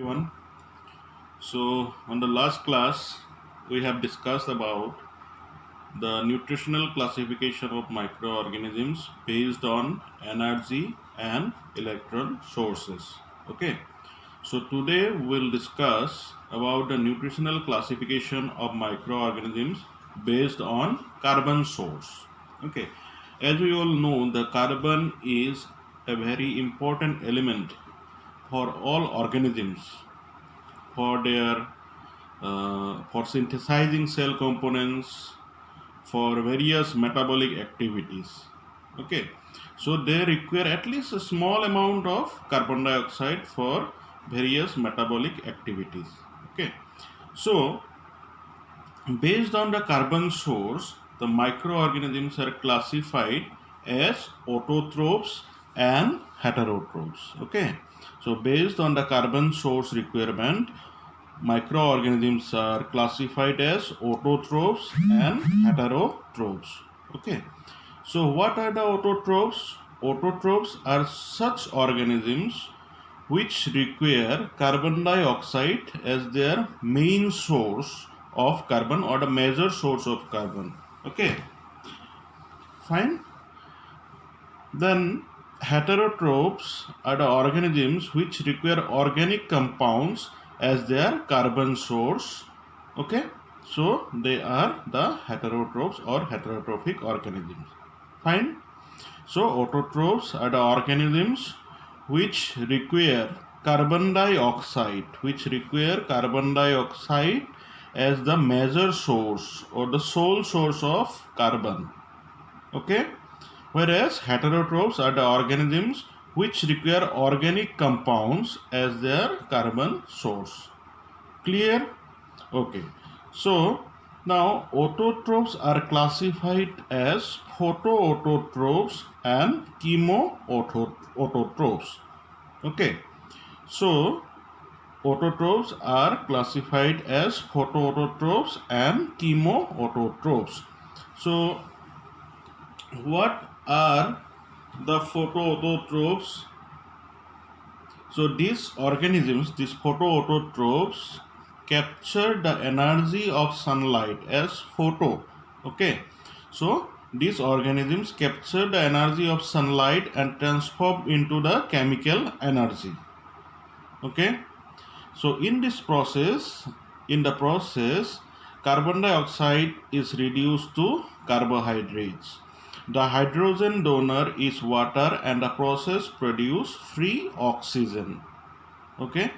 Everyone. So, on the last class, we have discussed about the nutritional classification of microorganisms based on energy and electron sources. Okay. So, today we'll discuss about the nutritional classification of microorganisms based on carbon source. Okay. As we all know, the carbon is a very important element for all organisms for synthesizing cell components for various metabolic activities. Okay, so they require at least a small amount of carbon dioxide for various metabolic activities. Okay, so based on the carbon source, the microorganisms are classified as autotrophs and heterotrophs. Okay, so based on the carbon source requirement, microorganisms are classified as autotrophs and heterotrophs. Okay, so what are the autotrophs? Autotrophs are such organisms which require carbon dioxide as their main source of carbon or the major source of carbon. Okay, fine. Then heterotrophs are the organisms which require organic compounds as their carbon source. Okay, so they are the heterotrophs or heterotrophic organisms. Fine. So autotrophs are the organisms which require carbon dioxide as the major source or the sole source of carbon. Okay, whereas heterotrophs are the organisms which require organic compounds as their carbon source. Clear? Okay, so now autotrophs are classified as photoautotrophs and chemoautotrophs. Okay, so autotrophs are classified as photoautotrophs and chemoautotrophs. So what are the photoautotrophs? So these organisms, these photoautotrophs, capture the energy of sunlight as photo. Okay, so these organisms capture the energy of sunlight and transform into the chemical energy. Okay, so in the process, carbon dioxide is reduced to carbohydrates. The hydrogen donor is water and the process produce free oxygen. Okay,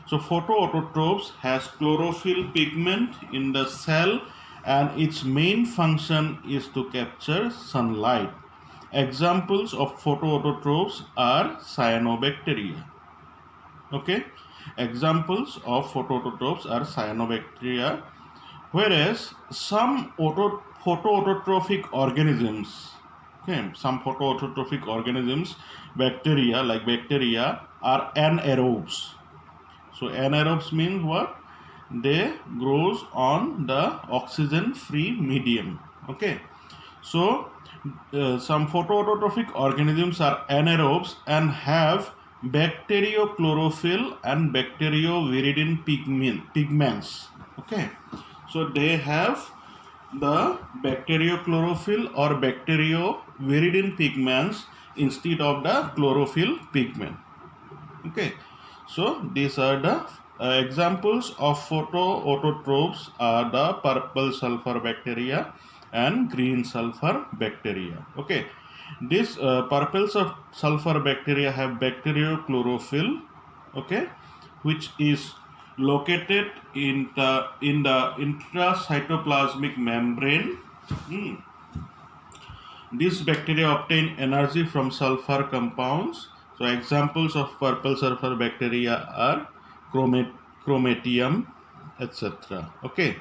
so photoautotrophs has chlorophyll pigment in the cell and its main function is to capture sunlight. Examples of photoautotrophs are cyanobacteria. Okay, examples of photoautotrophs are cyanobacteria, whereas some photoautotrophic organisms, okay, bacteria are anaerobes. So anaerobes means what? They grows on the oxygen free medium. Okay, so some photoautotrophic organisms are anaerobes and have bacteriochlorophyll and bacterioviridin pigments. Okay, so they have the bacteriochlorophyll or bacterioviridin pigments instead of the chlorophyll pigment. Okay, so these are the examples of photoautotrophs are the purple sulfur bacteria and green sulfur bacteria. Okay, this purple sulfur bacteria have bacteriochlorophyll, okay, which is located in the intracytoplasmic membrane. These bacteria obtain energy from sulfur compounds. So examples of purple sulfur bacteria are chromatium, etc. Okay,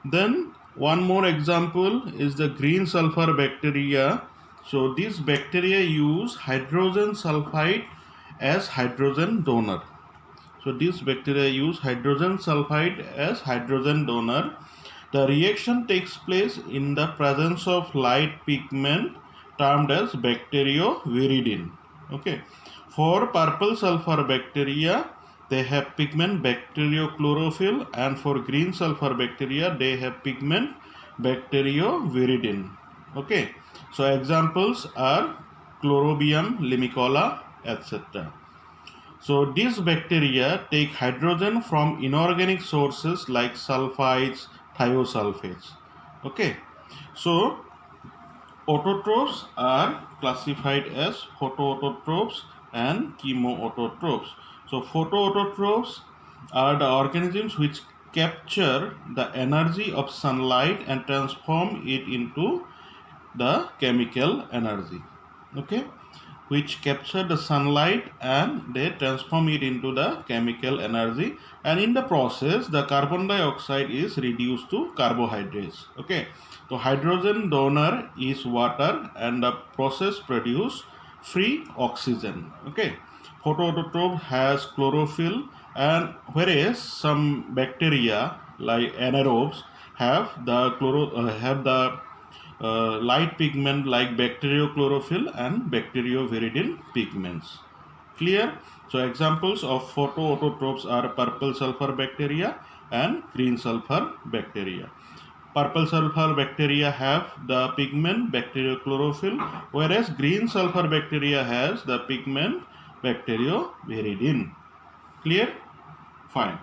then one more example is the green sulfur bacteria. So these bacteria use hydrogen sulfide as hydrogen donor. So these bacteria use hydrogen sulfide as hydrogen donor. The reaction takes place in the presence of light pigment termed as bacterioviridin. Okay, for purple sulfur bacteria, they have pigment bacteriochlorophyll, and for green sulfur bacteria they have pigment bacterioviridin. Okay, so examples are Chlorobium limicola, etc. So these bacteria take hydrogen from inorganic sources like sulfides, thiosulfates. Okay, so autotrophs are classified as photoautotrophs and chemoautotrophs. So photoautotrophs are the organisms which capture the energy of sunlight and transform it into the chemical energy. Okay, which capture the sunlight and they transform it into the chemical energy, and in the process the carbon dioxide is reduced to carbohydrates. Okay, so hydrogen donor is water and the process produce free oxygen. Okay, photoautotroph has chlorophyll, and whereas some bacteria like anaerobes have the light pigment like bacteriochlorophyll and bacterioviridin pigments. Clear? So examples of photoautotrophs are purple sulfur bacteria and green sulfur bacteria. Purple sulfur bacteria have the pigment bacteriochlorophyll, whereas green sulfur bacteria has the pigment bacterioviridin. Clear? Fine.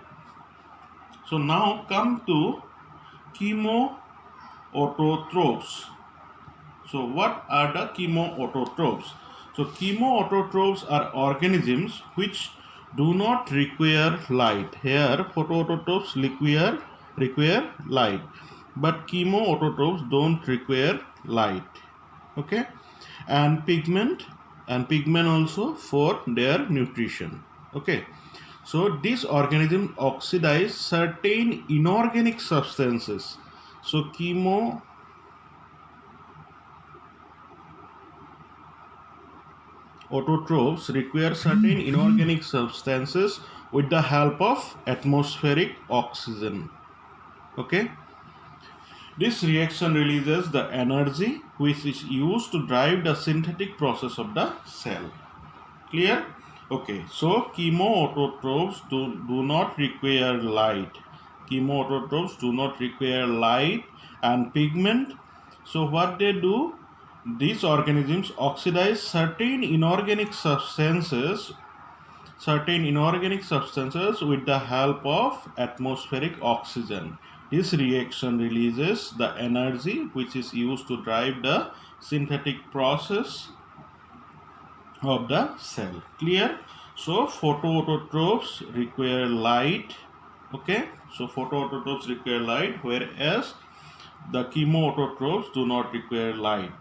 So now come to chemoautotrophs. So what are the chemoautotrophs? So chemoautotrophs are organisms which do not require light. Here photoautotrophs require light, but chemoautotrophs don't require light. Okay, and pigment also for their nutrition. Okay, so these organisms oxidize certain inorganic substances. So autotrophs require certain inorganic substances with the help of atmospheric oxygen. Okay, this reaction releases the energy which is used to drive the synthetic process of the cell. Clear? Okay, so chemoautotrophs do not require light. Chemoautotrophs do not require light and pigment. So what they do, these organisms oxidize certain inorganic substances with the help of atmospheric oxygen. This reaction releases the energy which is used to drive the synthetic process of the cell. Clear? So photoautotrophs require light. Okay, so photoautotrophs require light, whereas the chemoautotrophs do not require light.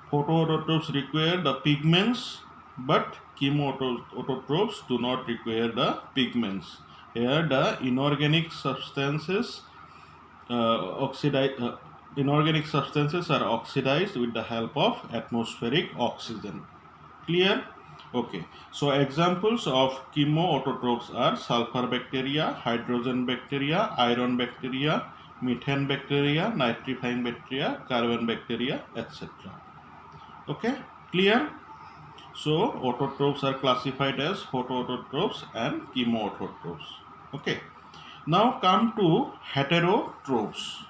Photoautotrophs require the pigments, but chemoautotrophs do not require the pigments. Here the inorganic substances are oxidized with the help of atmospheric oxygen. Clear? Okay, so examples of chemoautotrophs are sulfur bacteria, hydrogen bacteria, iron bacteria, methane bacteria, nitrifying bacteria, carbon bacteria, etc. Okay, clear? So autotrophs are classified as photoautotrophs and chemoautotrophs. Okay, now come to heterotrophs.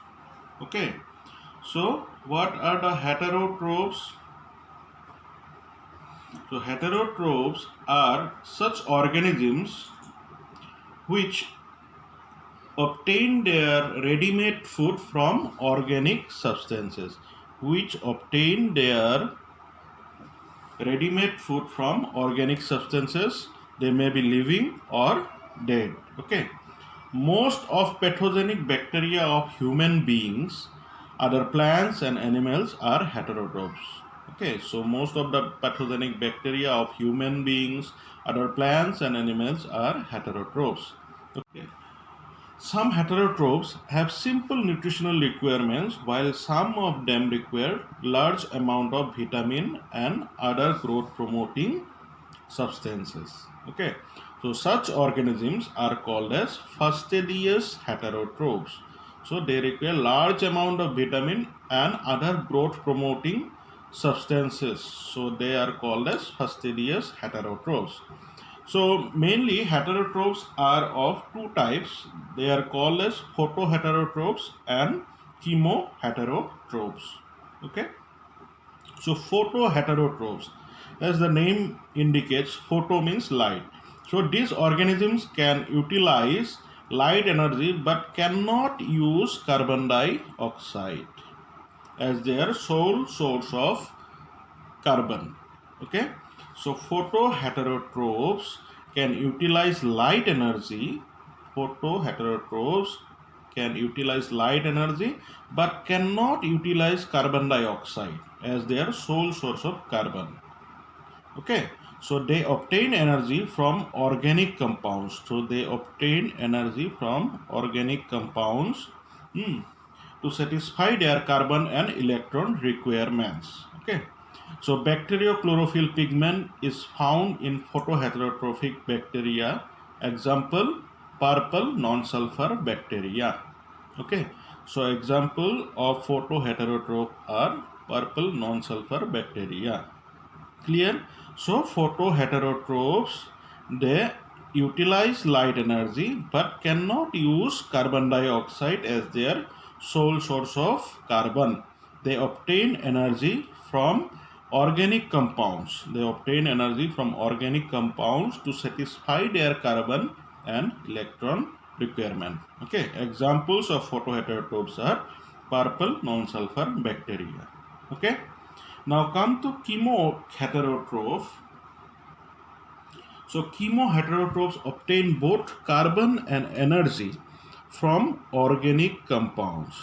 Okay, so what are the heterotrophs? So heterotrophs are such organisms which obtain their ready-made food from organic substances. They may be living or dead. Okay. Most of pathogenic bacteria of human beings, other plants and animals are heterotrophs. Okay, so most of the pathogenic bacteria of human beings, other plants and animals are heterotrophs. Okay. Some heterotrophs have simple nutritional requirements, while some of them require large amount of vitamin and other growth promoting substances. Okay, so such organisms are called as fastidious heterotrophs. So they require large amount of vitamin and other growth promoting substances. So they are called as fastidious heterotrophs. So mainly heterotrophs are of two types. They are called as photoheterotrophs and chemoheterotrophs. Okay. So photoheterotrophs, as the name indicates, photo means light. So these organisms can utilize light energy but cannot use carbon dioxide as their sole source of carbon. Okay, so photoheterotrophs can utilize light energy. Photoheterotrophs can utilize light energy but cannot utilize carbon dioxide as their sole source of carbon. Okay, so they obtain energy from organic compounds. So they obtain energy from organic compounds to satisfy their carbon and electron requirements. Okay, so bacteriochlorophyll pigment is found in photoheterotrophic bacteria. Example, purple non-sulfur bacteria. Okay, so example of photoheterotroph are purple non-sulfur bacteria. Clear? So photoheterotrophs, they utilize light energy but cannot use carbon dioxide as their sole source of carbon. They obtain energy from organic compounds. They obtain energy from organic compounds to satisfy their carbon and electron requirement. Okay, examples of photoheterotrophs are purple non-sulfur bacteria. Okay. Now come to chemoheterotroph. So chemoheterotrophs obtain both carbon and energy from organic compounds.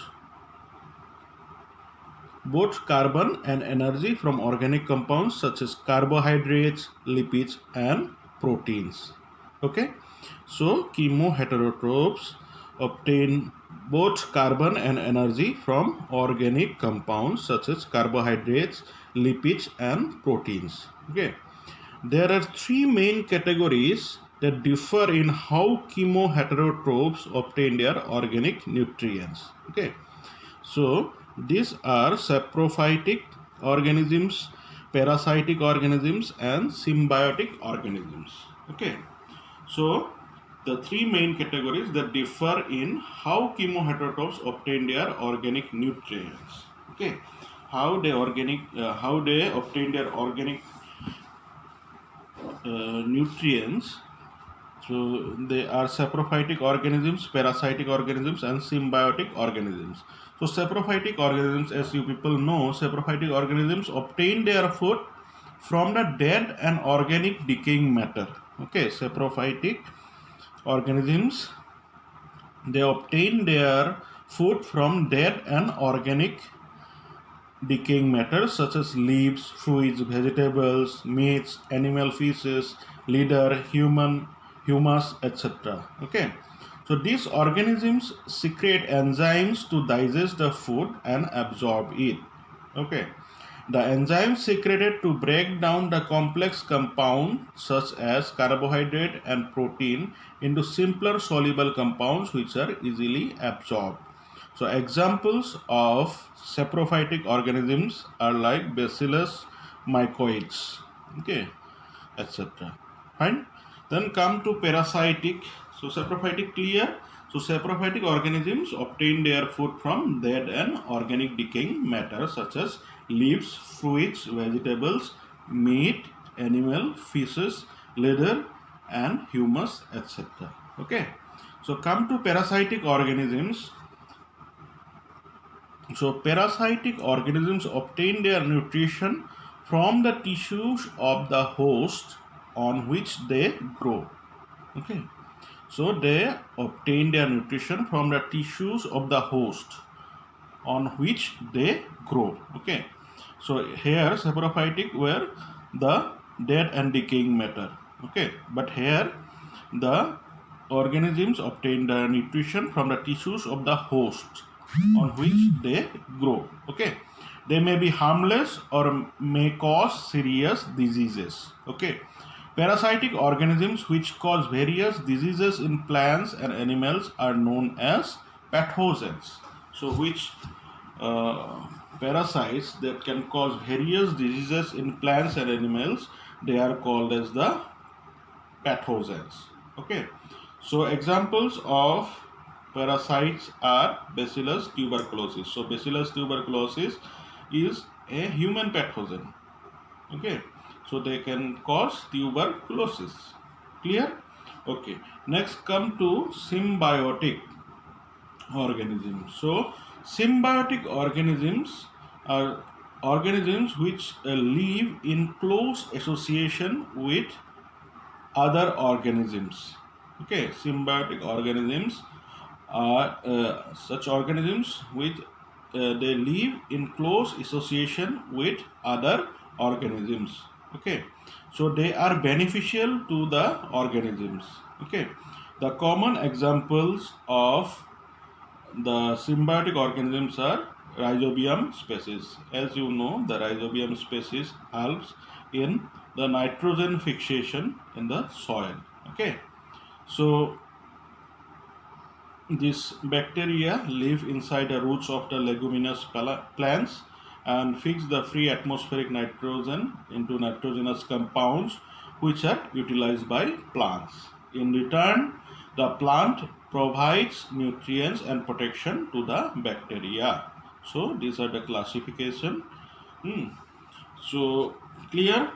Both carbon and energy from organic compounds such as carbohydrates, lipids and proteins. Okay. So chemoheterotrophs obtain both carbon and energy from organic compounds such as carbohydrates, lipids and proteins. Okay. There are three main categories that differ in how chemoheterotrophs obtain their organic nutrients. Okay. So these are saprophytic organisms, parasitic organisms and symbiotic organisms. Okay. So the three main categories that differ in how chemoheterotrophs obtain their organic nutrients. Okay, how they obtain their organic nutrients. So they are saprophytic organisms, parasitic organisms, and symbiotic organisms. So saprophytic organisms, as you people know, saprophytic organisms obtain their food from the dead and organic decaying matter. Okay, saprophytic organisms, they obtain their food from dead and organic decaying matter such as leaves, fruits, vegetables, meats, animal feces, leather, humus, etc. Okay, so these organisms secrete enzymes to digest the food and absorb it. Okay, the enzymes secreted to break down the complex compound such as carbohydrate and protein into simpler soluble compounds which are easily absorbed. So examples of saprophytic organisms are like Bacillus mycoides, okay, etc. Fine. Then come to parasitic. So saprophytic, clear. So saprophytic organisms obtain their food from dead and organic decaying matter such as leaves, fruits, vegetables, meat, animal, feces, leather and humus, etc. Okay. So come to parasitic organisms. So parasitic organisms obtain their nutrition from the tissues of the host on which they grow. Okay. So they obtain their nutrition from the tissues of the host on which they grow. Okay. So here saprophytic were the dead and decaying matter. Okay. But here the organisms obtain the nutrition from the tissues of the host on which they grow. Okay, they may be harmless or may cause serious diseases. Okay, parasitic organisms which cause various diseases in plants and animals are known as pathogens. So which parasites that can cause various diseases in plants and animals, they are called as the pathogens. Okay, so examples of parasites are Bacillus tuberculosis. So Bacillus tuberculosis is a human pathogen. Okay, so they can cause tuberculosis. Clear? Okay, next come to symbiotic organisms. So symbiotic organisms are organisms which live in close association with other organisms. Okay, symbiotic organisms are such organisms which they live in close association with other organisms. Okay, so they are beneficial to the organisms. Okay, the common examples of the symbiotic organisms are Rhizobium species. As you know, the Rhizobium species helps in the nitrogen fixation in the soil. Okay, so these bacteria live inside the roots of the leguminous plants and fix the free atmospheric nitrogen into nitrogenous compounds which are utilized by plants. In return, the plant provides nutrients and protection to the bacteria. So these are the classification. So clear?